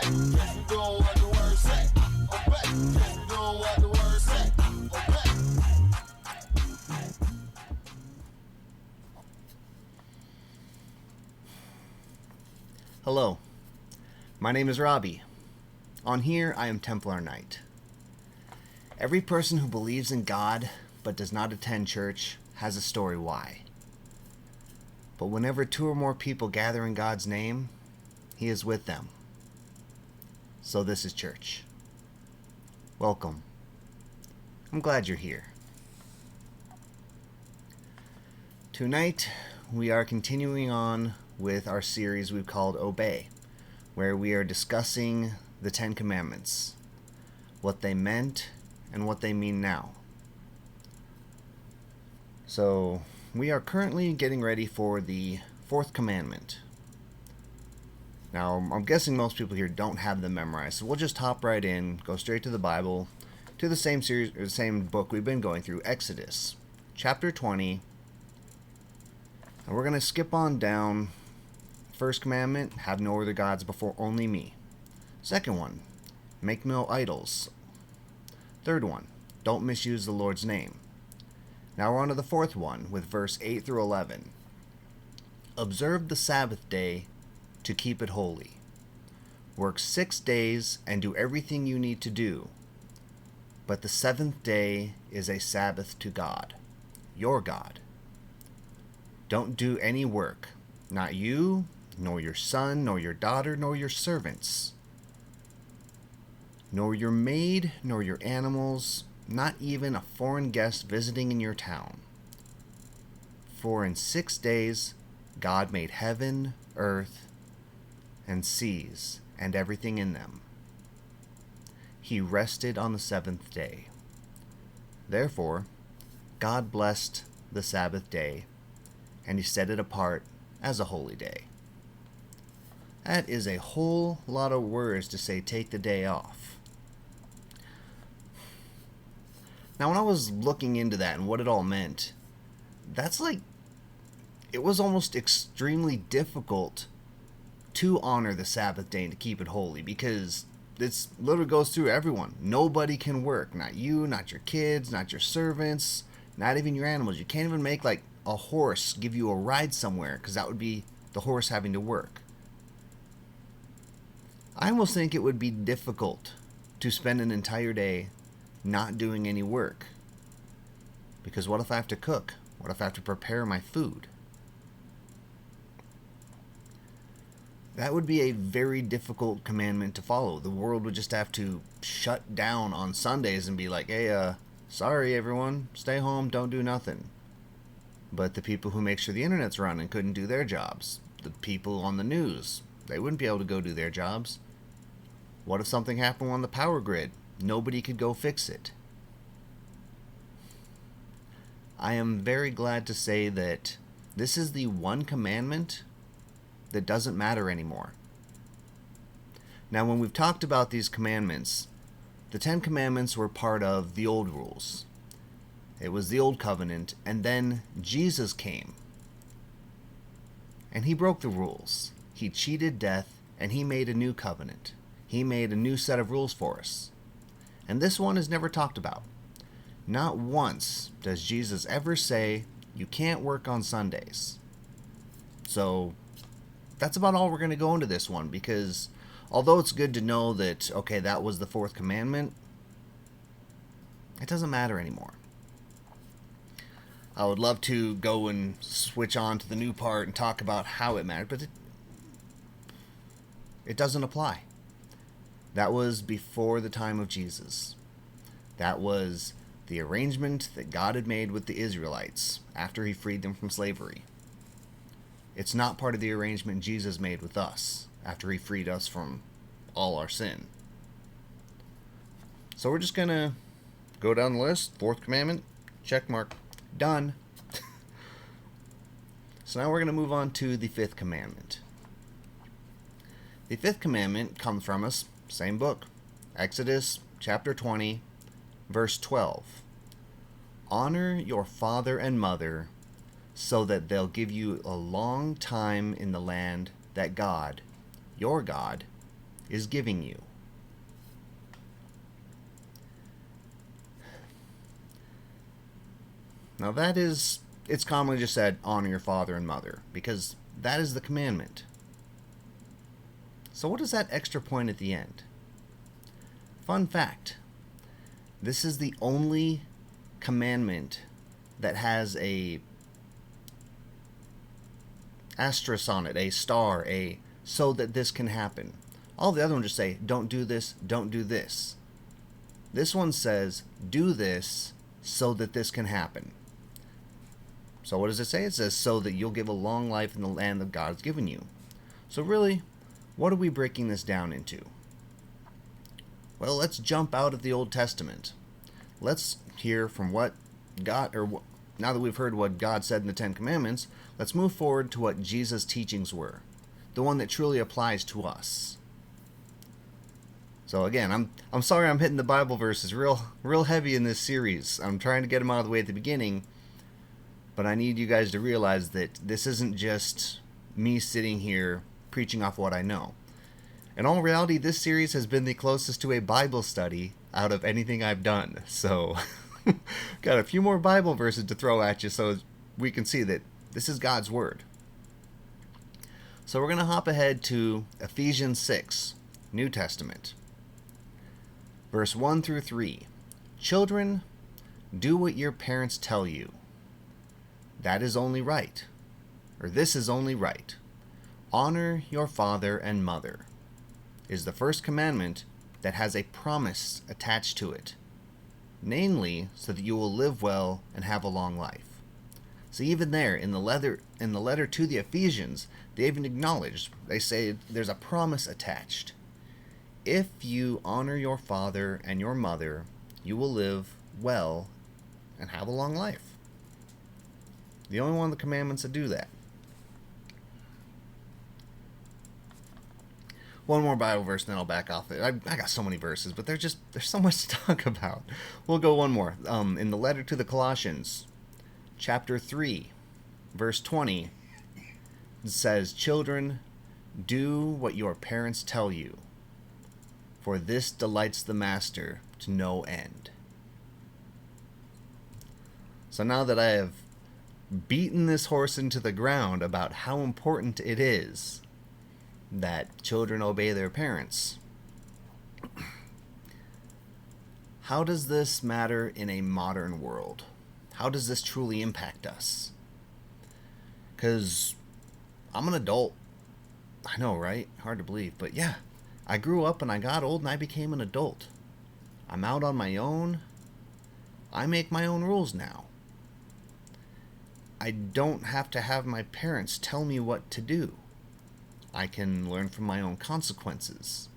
Yes, we doing what the word say. Obey. Yes, we doing what the word say. Obey. Hello, my name is Robbie. On here, I am Templar Knight. Every person who believes in God but does not attend church has a story why. But whenever two or more people gather in God's name, He is with them. So this is church. Welcome. I'm glad you're here. Tonight, we are continuing on with our series we've called Obey, where we are discussing the Ten Commandments, what they meant and what they mean now. So, we are currently getting ready for the fourth commandment. Now, I'm guessing most people here don't have them memorized, so we'll just hop right in, go straight to the Bible, to the same series, or the same book we've been going through, Exodus, chapter 20. And we're going to skip on down. First commandment, have no other gods before only me. Second one, make no idols. Third one, don't misuse the Lord's name. Now we're on to the fourth one with verse 8 through 11. Observe the Sabbath day to keep it holy. Work 6 days and do everything you need to do. But the seventh day is a Sabbath to God, your God. Don't do any work, not you, nor your son, nor your daughter, nor your servants, nor your maid, nor your animals, not even a foreign guest visiting in your town. For in 6 days God made heaven, earth, and seas, and everything in them. He rested on the seventh day. Therefore, God blessed the Sabbath day, and He set it apart as a holy day. That is a whole lot of words to say take the day off. Now, when I was looking into that and what it all meant, that's like, it was almost extremely difficult to honor the Sabbath day and to keep it holy, because it's literally goes through everyone. Nobody can work. Not you, not your kids, not your servants, not even your animals. You can't even make like a horse give you a ride somewhere, because that would be the horse having to work. I almost think it would be difficult to spend an entire day not doing any work. Because what if I have to cook? What if I have to prepare my food? That would be a very difficult commandment to follow. The world would just have to shut down on Sundays and be like, hey, sorry everyone, stay home, don't do nothing. But the people who make sure the internet's running couldn't do their jobs. The people on the news, they wouldn't be able to go do their jobs. What if something happened on the power grid? Nobody could go fix it. I am very glad to say that this is the one commandment that doesn't matter anymore. Now, when we've talked about these commandments, the 10 Commandments were part of the old rules. It was the old covenant, and then Jesus came. And He broke the rules. He cheated death, and He made a new covenant. He made a new set of rules for us. And this one is never talked about. Not once does Jesus ever say, you can't work on Sundays. So that's about all we're going to go into this one, because although it's good to know that, okay, that was the fourth commandment, it doesn't matter anymore. I would love to go and switch on to the new part and talk about how it mattered, but it doesn't apply. That was before the time of Jesus. That was the arrangement that God had made with the Israelites after He freed them from slavery. It's not part of the arrangement Jesus made with us after He freed us from all our sin. So we're just going to go down the list. Fourth commandment, check mark, done. So now we're going to move on to the fifth commandment. The fifth commandment comes from us, same book, Exodus chapter 20, verse 12. Honor your father and mother so that they'll give you a long time in the land that God, your God, is giving you. Now that is, it's commonly just said, honor your father and mother, because that is the commandment. So what is that extra point at the end? Fun fact, this is the only commandment that has a asterisk on it, a star, a so that this can happen. All the other ones just say, don't do this, don't do this. This one says, do this so that this can happen. So what does it say? It says, so that you'll give a long life in the land that God's given you. So really, what are we breaking this down into? Well, let's jump out of the Old Testament. Let's hear from what God, or now that we've heard what God said in the Ten Commandments, let's move forward to what Jesus' teachings were, the one that truly applies to us. So again, I'm sorry I'm hitting the Bible verses real heavy in this series. I'm trying to get them out of the way at the beginning, but I need you guys to realize that this isn't just me sitting here preaching off what I know. In all reality, this series has been the closest to a Bible study out of anything I've done. So, got a few more Bible verses to throw at you so we can see that this is God's Word. So we're going to hop ahead to Ephesians 6, New Testament. Verse 1 through 3. Children, do what your parents tell you. That is only right. Or this is only right. Honor your father and mother is the first commandment that has a promise attached to it, namely, so that you will live well and have a long life. So even there, in the letter to the Ephesians, they even acknowledge, they say there's a promise attached. If you honor your father and your mother, you will live well and have a long life. The only one of the commandments that do that. One more Bible verse, and then I'll back off it. I got so many verses, but there's so much to talk about. We'll go one more. In the letter to the Colossians, chapter 3, verse 20, it says, children, do what your parents tell you, for this delights the master to no end. So now that I have beaten this horse into the ground about how important it is that children obey their parents, how does this matter in a modern world? How does this truly impact us? Because I'm an adult. I know, right? Hard to believe, but yeah, I grew up and I got old and I became an adult. I'm out on my own. I make my own rules now. I don't have to have my parents tell me what to do. I can learn from my own consequences.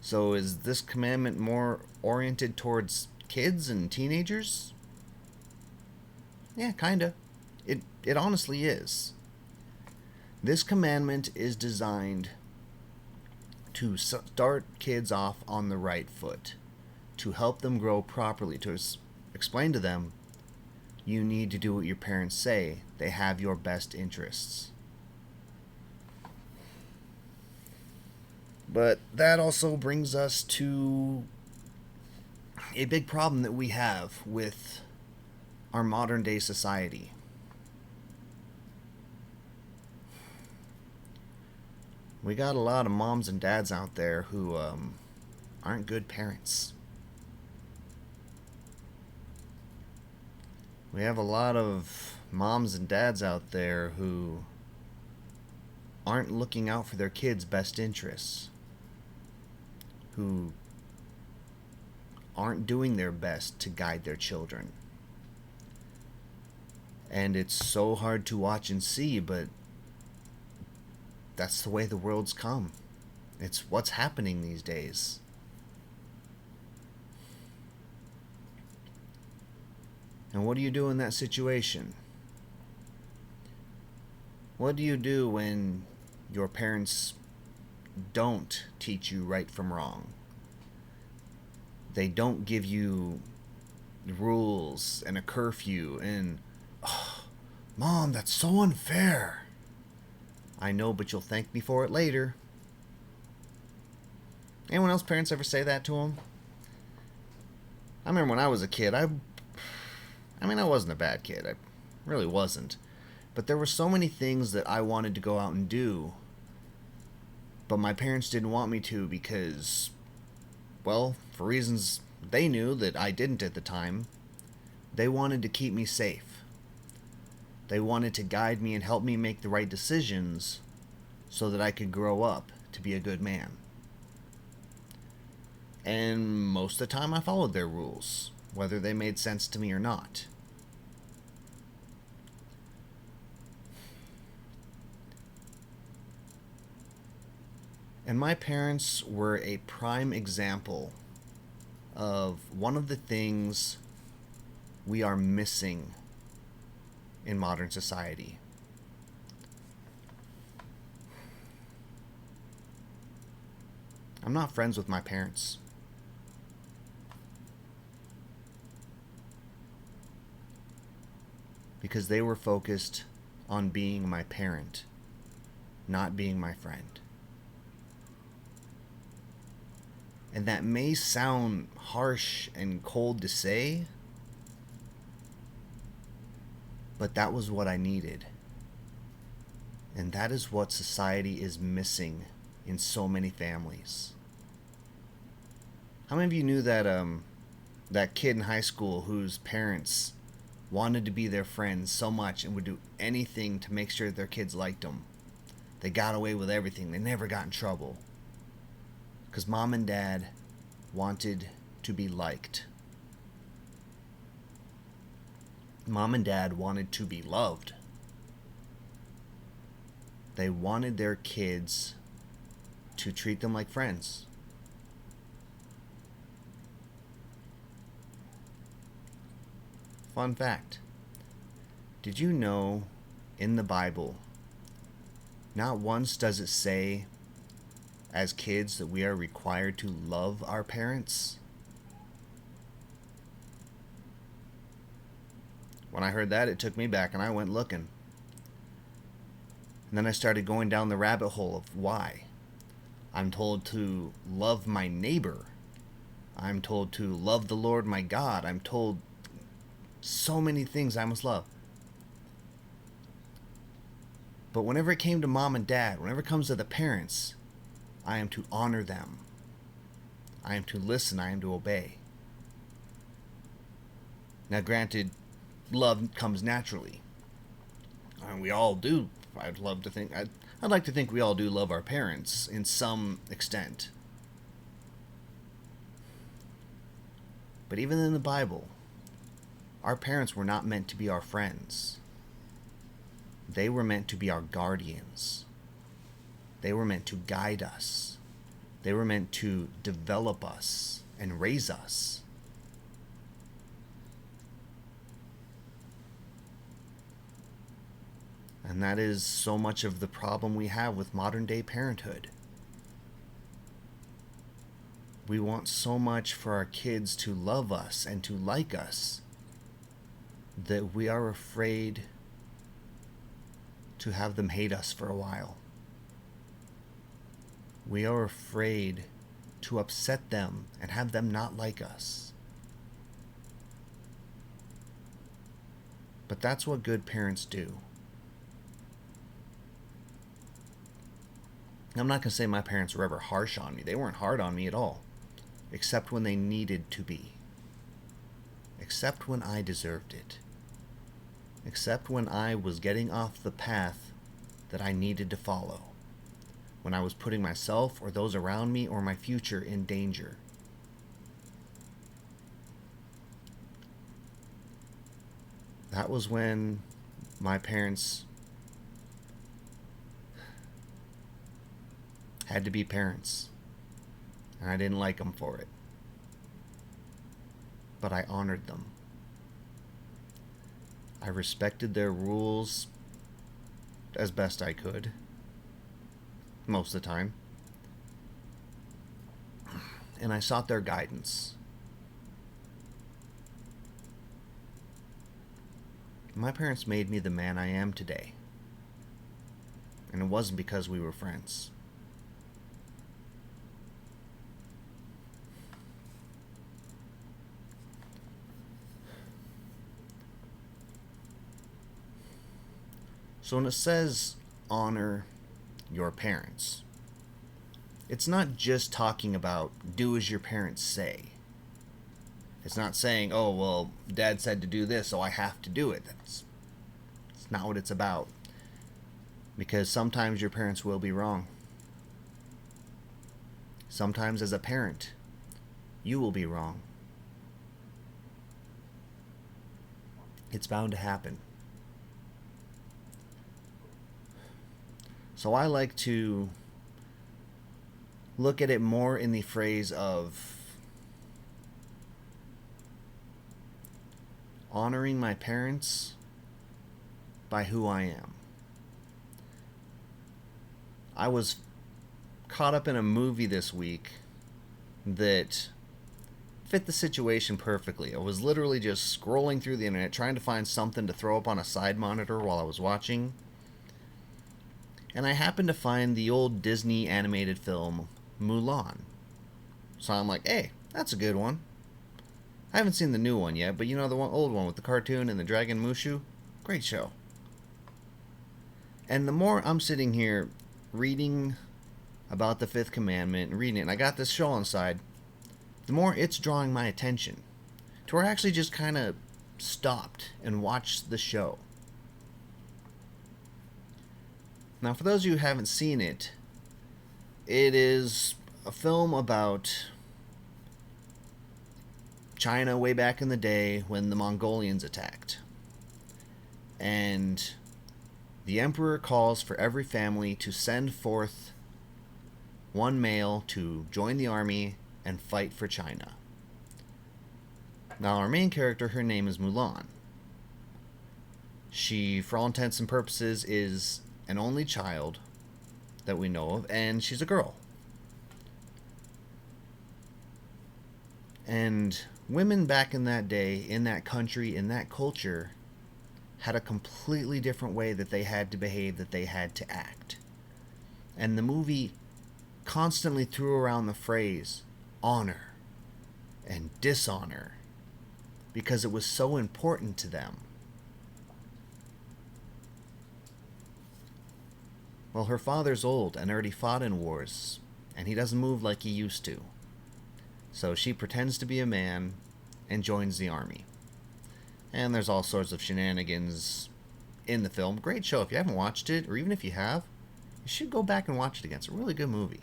So is this commandment more oriented towards kids and teenagers? Yeah, kinda. It honestly is. This commandment is designed to start kids off on the right foot, to help them grow properly, to explain to them, you need to do what your parents say. They have your best interests. But that also brings us to a big problem that we have with our modern day society. We got a lot of moms and dads out there who aren't good parents. We have a lot of moms and dads out there who aren't looking out for their kids' best interests, who aren't doing their best to guide their children. And it's so hard to watch and see, but that's the way the world's come. It's what's happening these days. And what do you do in that situation? What do you do when your parents don't teach you right from wrong? They don't give you rules and a curfew and, oh, Mom, that's so unfair. I know, but you'll thank me for it later. Anyone else parents ever say that to them? I remember when I was a kid, I wasn't a bad kid. I really wasn't. But there were so many things that I wanted to go out and do, but my parents didn't want me to because, well, for reasons they knew that I didn't at the time, they wanted to keep me safe. They wanted to guide me and help me make the right decisions so that I could grow up to be a good man. And most of the time I followed their rules, whether they made sense to me or not. And my parents were a prime example of one of the things we are missing in modern society. I'm not friends with my parents. Because they were focused on being my parent, not being my friend. And that may sound harsh and cold to say, but that was what I needed. And that is what society is missing in so many families. How many of you knew that that kid in high school whose parents wanted to be their friends so much and would do anything to make sure their kids liked them? They got away with everything. They never got in trouble. Because mom and dad wanted to be liked. Mom and dad wanted to be loved. They wanted their kids to treat them like friends. Fun fact. Did you know in the Bible, not once does it say as kids that we are required to love our parents? When I heard that, it took me back and I went looking. And then I started going down the rabbit hole of why. I'm told to love my neighbor. I'm told to love the Lord my God. I'm told so many things I must love. But whenever it came to mom and dad, whenever it comes to the parents, I am to honor them. I am to listen. I am to obey. Now, granted, love comes naturally. And we all do. I'd like to think we all do love our parents in some extent. But even in the Bible, our parents were not meant to be our friends. They were meant to be our guardians. They were meant to guide us. They were meant to develop us and raise us. And that is so much of the problem we have with modern day parenthood. We want so much for our kids to love us and to like us that we are afraid to have them hate us for a while. We are afraid to upset them and have them not like us. But that's what good parents do. I'm not going to say my parents were ever harsh on me. They weren't hard on me at all. Except when they needed to be. Except when I deserved it. Except when I was getting off the path that I needed to follow. When I was putting myself or those around me or my future in danger. That was when my parents had to be parents. And I didn't like them for it. But I honored them. I respected their rules as best I could. Most of the time. And I sought their guidance. My parents made me the man I am today. And it wasn't because we were friends. So when it says honor your parents, it's not just talking about do as your parents say. It's not saying, oh, well, dad said to do this, so I have to do it. That's not what it's about. Because sometimes your parents will be wrong. Sometimes as a parent, you will be wrong. It's bound to happen. So I like to look at it more in the phrase of honoring my parents by who I am. I was caught up in a movie this week that fit the situation perfectly. I was literally just scrolling through the internet trying to find something to throw up on a side monitor while I was watching. And I happened to find the old Disney animated film Mulan. So I'm like, hey, that's a good one. I haven't seen the new one yet, but you know the old one with the cartoon and the dragon Mushu? Great show. And the more I'm sitting here reading about the fifth commandment and reading it, and I got this show on the side, the more it's drawing my attention to where I actually just kind of stopped and watched the show. Now, for those of you who haven't seen it, it is a film about China way back in the day when the Mongolians attacked. And the emperor calls for every family to send forth one male to join the army and fight for China. Now, our main character, her name is Mulan. She, for all intents and purposes, is an only child that we know of, and she's a girl. And women back in that day, in that country, in that culture, had a completely different way that they had to behave, that they had to act. And the movie constantly threw around the phrase honor and dishonor because it was so important to them. Well, her father's old and already fought in wars, and he doesn't move like he used to. So she pretends to be a man and joins the army. And there's all sorts of shenanigans in the film. Great show. If you haven't watched it, or even if you have, you should go back and watch it again. It's a really good movie.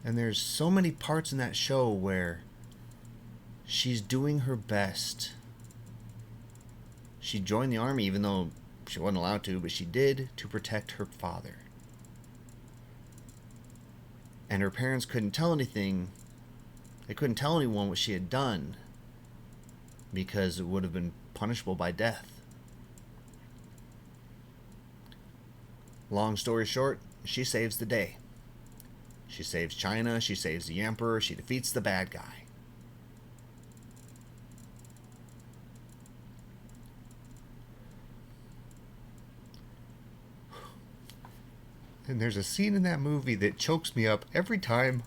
And there's so many parts in that show where she's doing her best. She joined the army even though she wasn't allowed to, but she did, to protect her father. And her parents couldn't tell anything. They couldn't tell anyone what she had done because it would have been punishable by death. Long story short, she saves the day. She saves China, she saves the emperor, she defeats the bad guy. And there's a scene in that movie that chokes me up every time,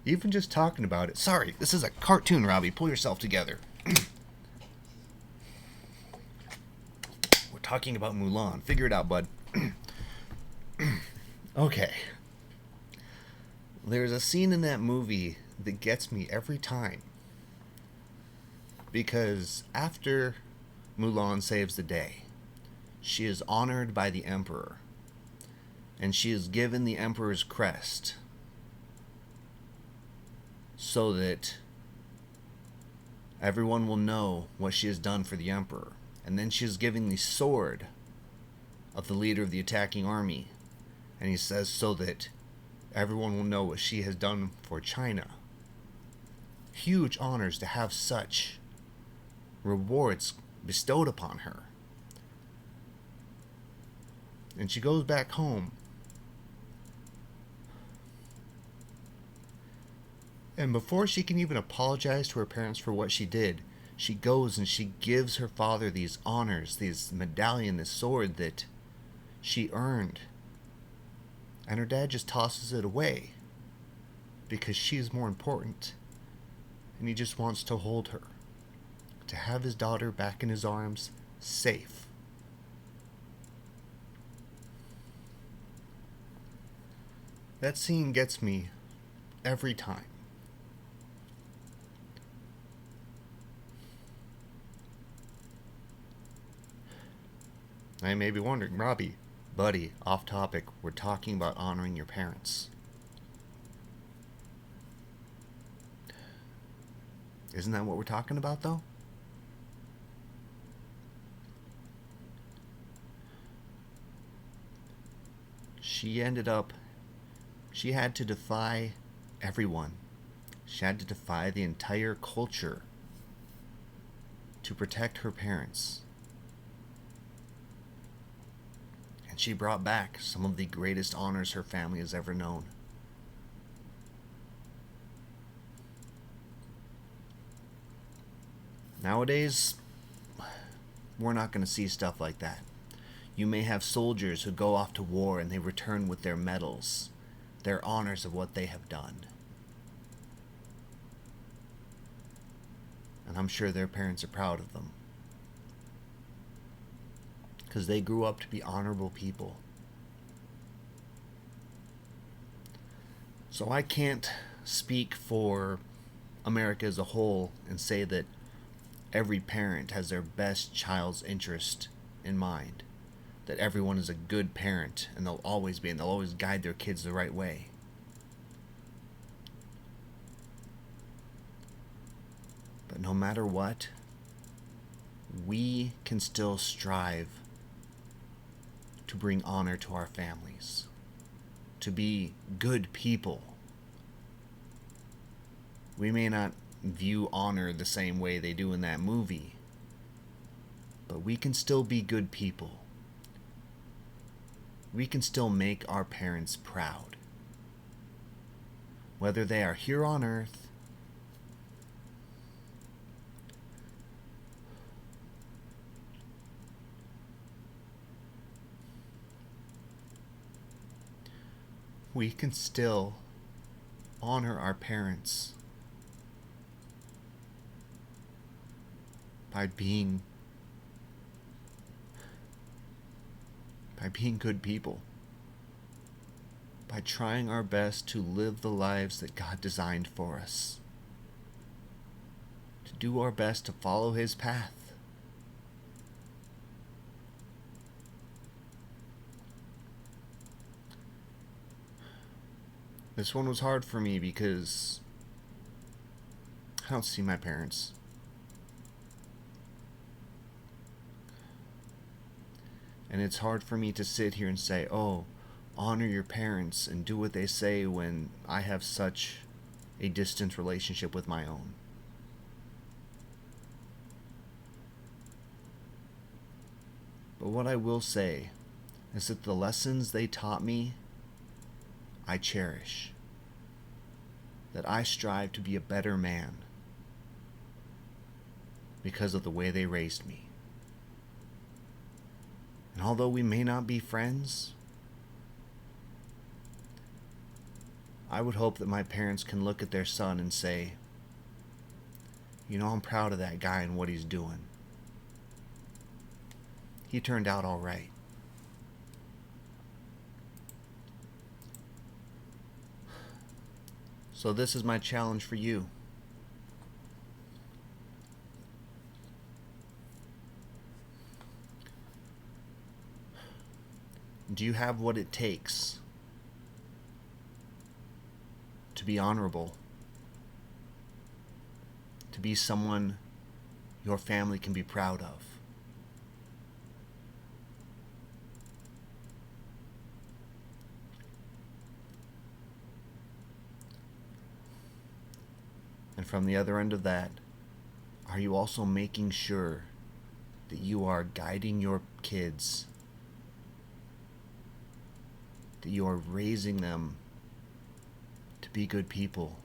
even just talking about it. Sorry, this is a cartoon, Robbie. Pull yourself together. We're talking about Mulan. Figure it out, bud. Okay. There's a scene in that movie that gets me every time. Because after Mulan saves the day, she is honored by the emperor. And she is given the emperor's crest so that everyone will know what she has done for the emperor. And then she is given the sword of the leader of the attacking army. And he says so that everyone will know what she has done for China. Huge honors to have such rewards bestowed upon her. And she goes back home. And before she can even apologize to her parents for what she did, she goes and she gives her father these honors, this medallion, this sword that she earned. And her dad just tosses it away because she's more important. And he just wants to hold her. to have his daughter back in his arms, safe. That scene gets me every time. I may be wondering, Robbie, buddy, off topic, we're talking about honoring your parents. Isn't that what we're talking about, though? She had to defy everyone. She had to defy the entire culture to protect her parents. And she brought back some of the greatest honors her family has ever known. Nowadays, we're not going to see stuff like that. You may have soldiers who go off to war and they return with their medals, their honors of what they have done. And I'm sure their parents are proud of them, because they grew up to be honorable people. So I can't speak for America as a whole and say that every parent has their best child's interest in mind, that everyone is a good parent and they'll always be, and they'll always guide their kids the right way. But no matter what, we can still strive to bring honor to our families, to be good people. We may not view honor the same way they do in that movie, but we can still be good people. We can still make our parents proud, whether they are here on earth we can still honor our parents by being good people, by trying our best to live the lives that God designed for us, to do our best to follow His path. This one was hard for me because I don't see my parents. And it's hard for me to sit here and say, oh, honor your parents and do what they say, when I have such a distant relationship with my own. But what I will say is that the lessons they taught me, I cherish. That I strive to be a better man because of the way they raised me. And although we may not be friends, I would hope that my parents can look at their son and say, you know, I'm proud of that guy and what he's doing. He turned out all right. So this is my challenge for you. Do you have what it takes to be honorable? To be someone your family can be proud of? And from the other end of that, are you also making sure that you are guiding your kids, that you are raising them to be good people,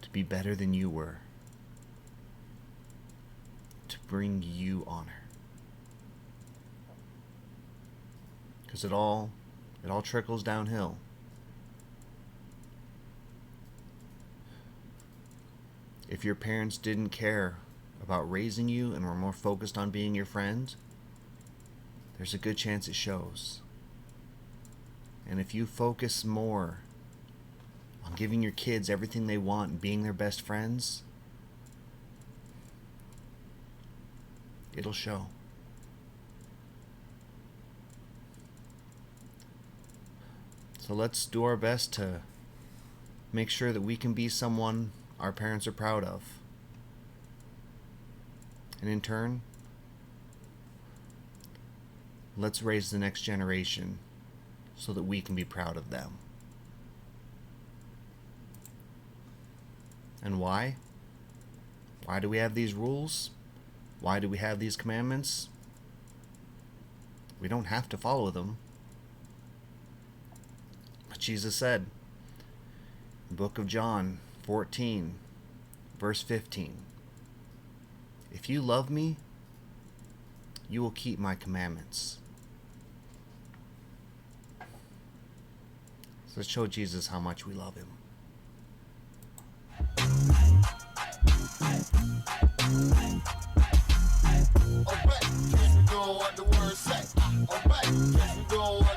to be better than you were, to bring you honor? Because it all trickles downhill. If your parents didn't care about raising you and we're more focused on being your friend, there's a good chance it shows. And if you focus more on giving your kids everything they want and being their best friends, it'll show. So let's do our best to make sure that we can be someone our parents are proud of. And in turn, let's raise the next generation so that we can be proud of them. And why? Why do we have these rules? Why do we have these commandments? We don't have to follow them. But Jesus said in the book of John 14, verse 15, "If you love me, you will keep my commandments." So let's show Jesus how much we love him. Obey, yes, we doing what the word say. Obey, yes, we doing what